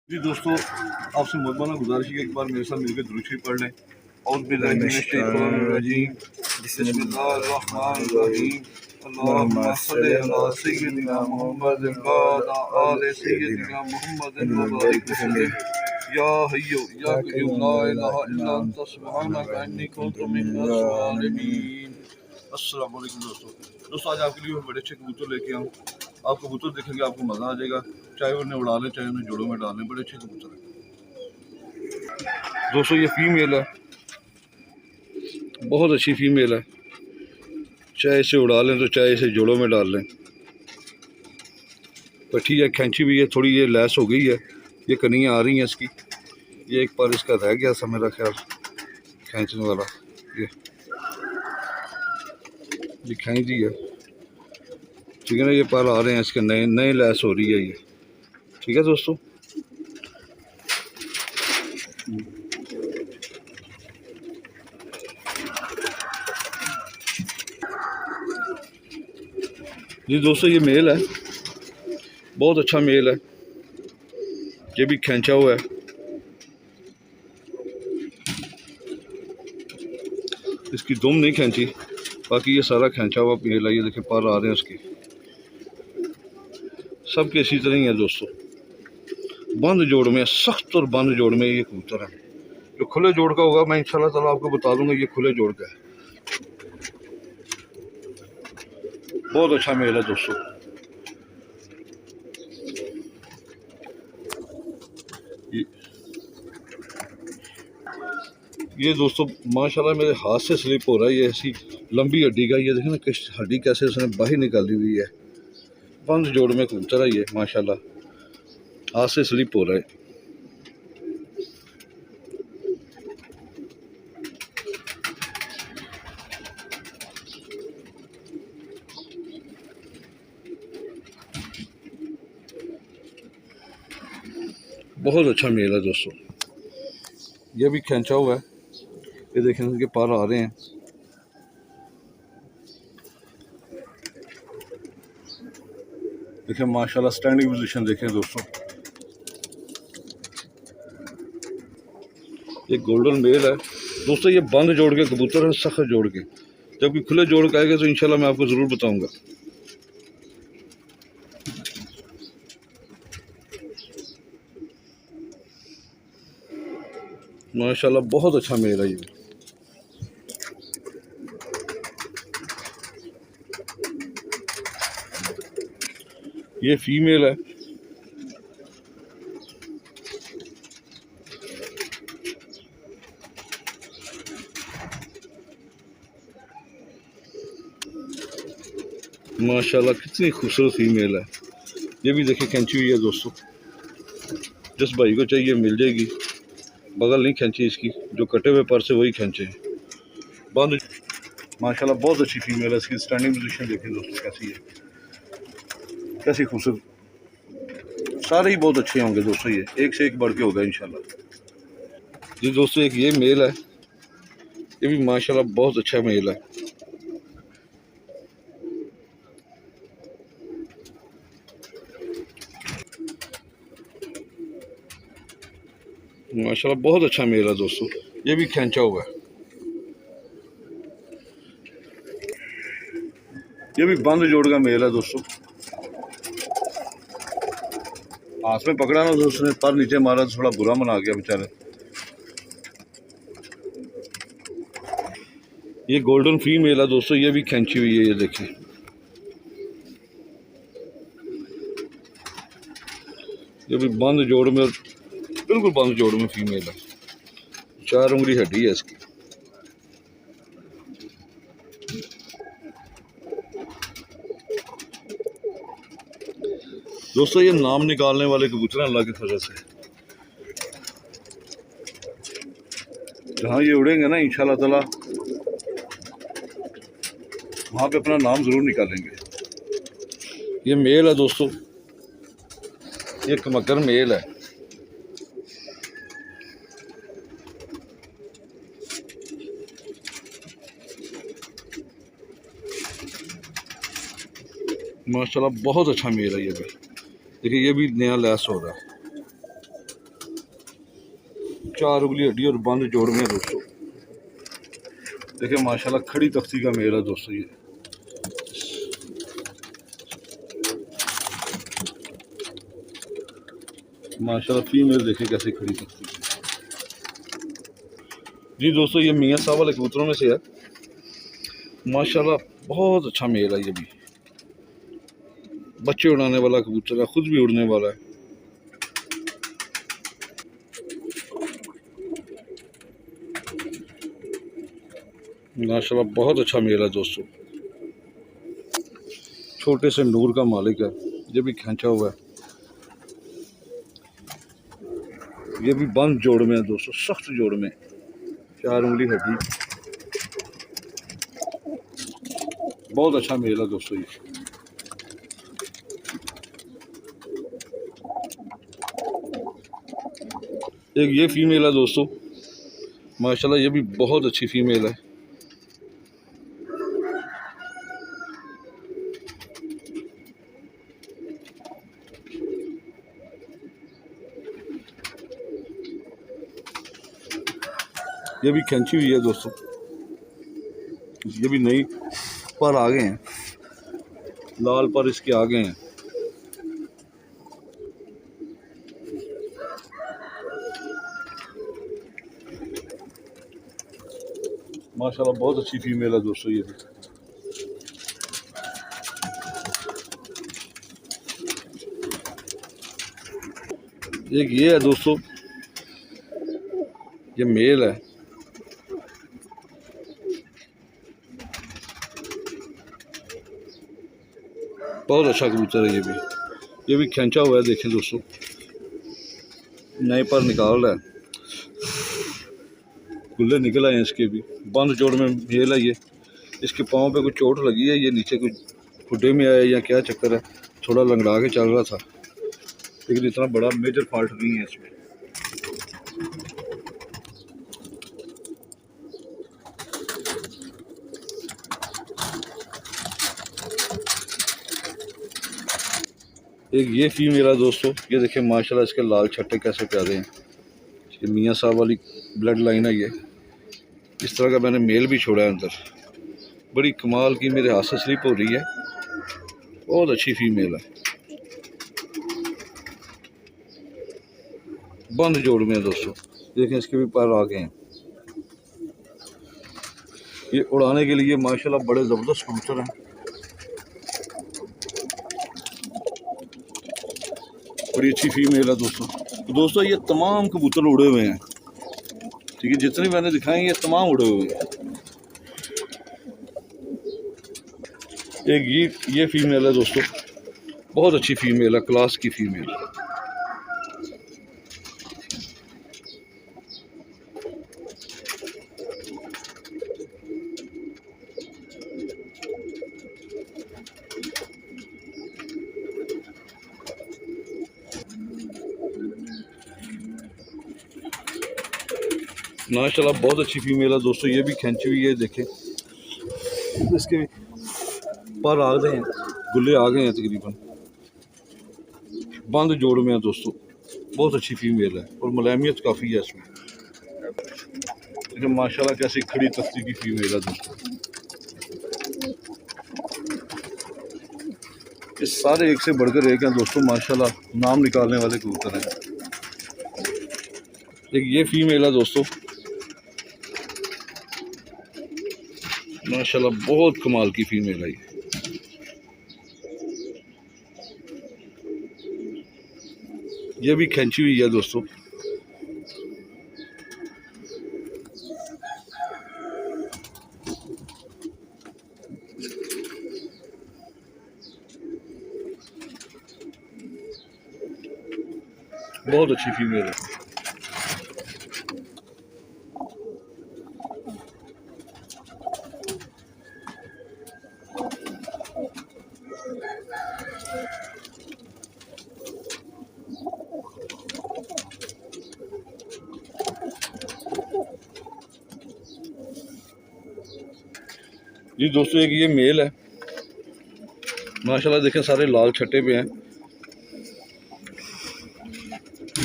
जी दोस्तों, आपसे मुद्दमाना गुजारिश है कि एक बार मेरे साथ मिलकर दुरूद शरीफ पढ़ लें। औज़ु बिल्लाहि मिनश शैतानिर रजीम, बिस्मिल्लाहिर्रहमानिर्रहीम, अल्लाहुम्मा सल्लि अला सय्यिदिना मुहम्मदिन व अला आलि सय्यिदिना मुहम्मदिन व बारिक वसल्लिम। या हय्यु या क़य्यूम ला इलाहा इल्ला अंता सुब्हानका इन्नी कुन्तु मिनज़ ज़ालिमीन। अस्सलाम वालेकुम दोस्तों, आज आपके लिए बड़े अच्छे कबूतर लेके आऊँ। आप कबूतर देखेंगे आपको मज़ा आ जाएगा, चाहे उन्हें उड़ा लें चाहे उन्हें जोड़ों में डाल लें, बड़े अच्छे कबूतर हैं दोस्तों। ये फीमेल है, बहुत अच्छी फीमेल है, चाहे इसे उड़ा लें तो चाहे इसे जोड़ों में डाल लें। पट्टी है, खैंची भी है, थोड़ी ये लैस हो गई है, ये कनियाँ आ रही हैं इसकी। ये एक बार इसका रह गया था मेरा ख्याल खींचने वाला, ये खींच दी है, ठीक है ना। ये पर आ रहे हैं इसके नए नए लैस हो रही है ये, ठीक है दोस्तों। जी दोस्तों, ये मेल है, बहुत अच्छा मेल है, ये भी खींचा हुआ है। इसकी दुम नहीं खींची, बाकी ये सारा खींचा हुआ मेल है। ये देखें पर आ रहे हैं उसके, सब के इसी तरह ही है दोस्तों। बंद जोड़ में, सख्त और बंद जोड़ में ये कबूतर है। जो खुले जोड़ का होगा मैं इंशाल्लाह ताला आपको बता दूंगा, ये खुले जोड़ का है। बहुत अच्छा मेल है दोस्तों। ये दोस्तों माशाल्लाह मेरे हाथ से स्लिप हो रहा है। ये ऐसी लंबी हड्डी का, ये देखें ना किस हड्डी कैसे उसने बाहर निकाली हुई है। बंद जोड़ में कबूतर है ये माशाल्लाह, हाथ से स्लिप हो रहा है। बहुत अच्छा मेल है दोस्तों। ये भी खींचा हुआ है, ये देखें उनके पर आ रहे हैं। देखें माशाल्लाह स्टैंडिंग पोजीशन देखें दोस्तों। ये गोल्डन मेल है दोस्तों। ये बंद जोड़ के कबूतर है, सख्त जोड़ के। जबकि खुले जोड़ के आएगा तो इंशाल्लाह मैं आपको ज़रूर बताऊंगा। माशाल्लाह बहुत अच्छा मेल है ये फीमेल है। माशाल्लाह कितनी खूबसूरत फीमेल है। ये भी देखिए खींची हुई है दोस्तों। जिस भाई को चाहिए मिल जाएगी। बगल नहीं खींची इसकी, जो कटे हुए पर से वही खींचे। बंद माशाल्लाह बहुत अच्छी फीमेल है। इसकी स्टैंडिंग पोजीशन देखें दोस्तों कैसी है, कैसी खूबसूरत। सारे ही बहुत अच्छे होंगे दोस्तों, ये एक से एक बढ़ के होगा इंशाल्लाह। जी दोस्तों, एक ये मेल है, ये भी माशाल्लाह बहुत अच्छा मेल है। माशाल्लाह बहुत अच्छा मेल है दोस्तों। ये भी खींचा हुआ है। ये भी बंद जोड़ का मेल है दोस्तों। हाथ में पकड़ा ना तो उसने पर नीचे मारा तो थोड़ा बुरा मना गया बेचारे। ये गोल्डन फीमेल है दोस्तों। ये भी खींची हुई है, ये देखिए। ये भी बंद जोड़ में, बिल्कुल बंद जोड़ में फीमेल है। 4 उंगली हड्डी है इसकी। दोस्तों, ये नाम निकालने वाले कबूतर अल्लाह की फजल से, जहाँ ये उड़ेंगे ना इंशाल्लाह ताला वहाँ पे अपना नाम ज़रूर निकालेंगे। ये मेल है दोस्तों, ये कमकर मेल है। माशाल्लाह बहुत अच्छा मेल है। ये भी देखिए, ये भी नया लैस हो रहा है। 4 उंगली हड्डी और बंद जोड़ में दोस्तों। देखिए माशाल्लाह खड़ी तख्ती का मेल है दोस्तों ये। माशाल्लाह फीमेल देखिए कैसे खड़ी तख्ती। जी दोस्तों ये मियाँ साहब वाले कबूतरों में से है। माशाल्लाह बहुत अच्छा मेल है ये भी। बच्चे उड़ाने वाला कबूतर है, खुद भी उड़ने वाला है। माशाल्लाह बहुत अच्छा मेल है दोस्तों। छोटे से नूर का मालिक है। ये भी खींचा हुआ है। ये भी बंद जोड़ में है दोस्तों, सख्त जोड़ में, 4 उंगली हड्डी। बहुत अच्छा मेल है दोस्तों ये। एक ये फीमेल है दोस्तों। माशाल्लाह ये भी बहुत अच्छी फीमेल है। ये भी खींची हुई है दोस्तों। ये भी नई पर आ गए हैं, लाल पर इसके आ गए हैं। माशाल्लाह बहुत अच्छी फीमेल है दोस्तों ये भी। एक ये है दोस्तों, ये मेल है। बहुत अच्छा कबूतर है ये भी। ये भी खींचा हुआ है, देखें दोस्तों, नए पर निकाल रहा है। गुल्ले निकल आए हैं इसके भी। बंद जोड़ में मेल है ये। इसके पाँव पे कुछ चोट लगी है, ये नीचे कुछ खुड्डे में आया या क्या चक्कर है, थोड़ा लंगड़ा के चल रहा था, लेकिन इतना बड़ा मेजर फॉल्ट नहीं है इसमें। एक ये फीमेल है दोस्तों। ये देखिए माशाल्लाह इसके लाल छट्टे कैसे प्यारे हैं। ये मियाँ साहब वाली ब्लड लाइन है ये। इस तरह का मैंने मेल भी छोड़ा है अंदर। बड़ी कमाल की मेरे हाथ से स्लिप हो रही है। बहुत अच्छी फीमेल है। बंद जोड़ में है दोस्तों। देखें इसके भी पैर आ गए हैं। ये उड़ाने के लिए माशाल्लाह बड़े ज़बरदस्त कबूतर हैं। बड़ी अच्छी फीमेल है दोस्तों। तो दोस्तों ये तमाम कबूतर उड़े हुए हैं, ठीक है, जितने मैंने दिखाए ये तमाम उड़े हुए हैं। एक ये फीमेल है दोस्तों। बहुत अच्छी फीमेल है, क्लास की फीमेल। माशाल्लाह बहुत अच्छी फीमेल है दोस्तों। ये भी खींची हुई है, देखें इसके पर आ गए हैं, गुल्ले आ गए हैं तकरीबन। बंद जोड़ में है दोस्तों। बहुत अच्छी फीमेल है और मुलायमियत काफ़ी है इसमें। लेकिन माशाल्लाह कैसी खड़ी तख्ती की फीमेल है दोस्तों। ये सारे एक से बढ़कर एक हैं दोस्तों। माशाल्लाह नाम निकालने वाले कबूतर हैं। एक ये फीमेल है दोस्तों। माशाल्लाह बहुत कमाल की फीमेल है ये भी खींची हुई है दोस्तों। बहुत अच्छी फीमेल है। जी दोस्तों एक ये मेल है। माशाल्लाह देखें सारे लाल छट्टे पे हैं।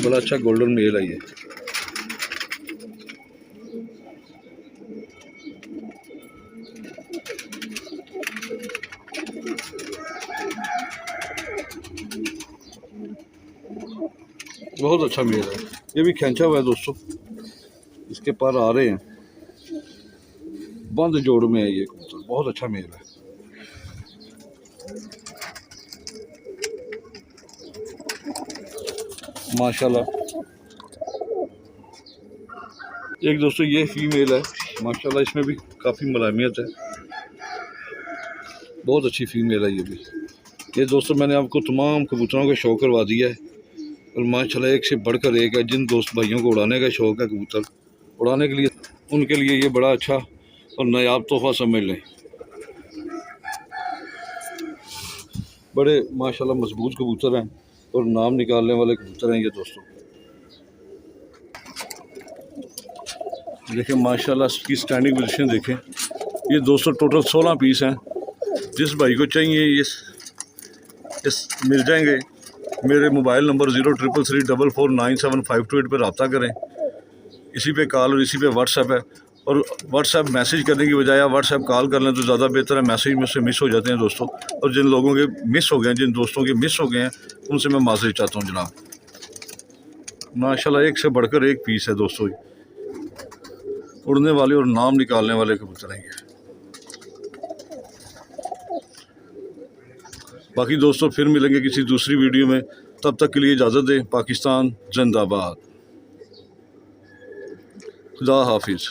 बड़ा अच्छा गोल्डन मेल है ये। बहुत अच्छा मेल है। ये भी खींचा हुआ है दोस्तों, इसके पर आ रहे हैं, बंद जोड़ में है ये कबूतर, बहुत अच्छा मेल है। माशाल्लाह। एक दोस्तों ये फीमेल है, माशाल्लाह इसमें भी काफ़ी मुलायमियत है, बहुत अच्छी फीमेल है ये भी। ये दोस्तों मैंने आपको तमाम कबूतरों का शौक़ करवा दिया है, और माशाल्लाह एक से बढ़कर एक है। जिन दोस्त भाइयों को उड़ाने का शौक़ है कबूतर उड़ाने के लिए, उनके लिए ये बड़ा अच्छा और नायाब तोहफ़ा समझ लें। बड़े माशाल्लाह मजबूत कबूतर हैं और नाम निकालने वाले कबूतर हैं ये दोस्तों। देखें माशाल्लाह इसकी स्टैंडिंग पोजीशन देखें। ये दोस्तों टोटल 16 पीस हैं। जिस भाई को चाहिए ये इस मिल जाएंगे। मेरे मोबाइल नंबर 0333449752 पर रब्ता करें। इसी पे कॉल और इसी पे व्हाट्सएप है, और व्हाट्सएप मैसेज करने की बजाय आप व्हाट्सएप कॉल कर लें तो ज़्यादा बेहतर है। मैसेज में से मिस हो जाते हैं दोस्तों, और जिन लोगों के मिस हो गए हैं, जिन दोस्तों के मिस हो गए हैं, उनसे मैं माफ़ी चाहता हूँ जनाब। माशाल्लाह एक से बढ़कर एक पीस है दोस्तों, उड़ने वाले और नाम निकालने वाले कबूतर हैं ये। बाकी दोस्तों फिर मिलेंगे किसी दूसरी वीडियो में, तब तक के लिए इजाज़त दें। पाकिस्तान जिंदाबाद, खुदा हाफिज़।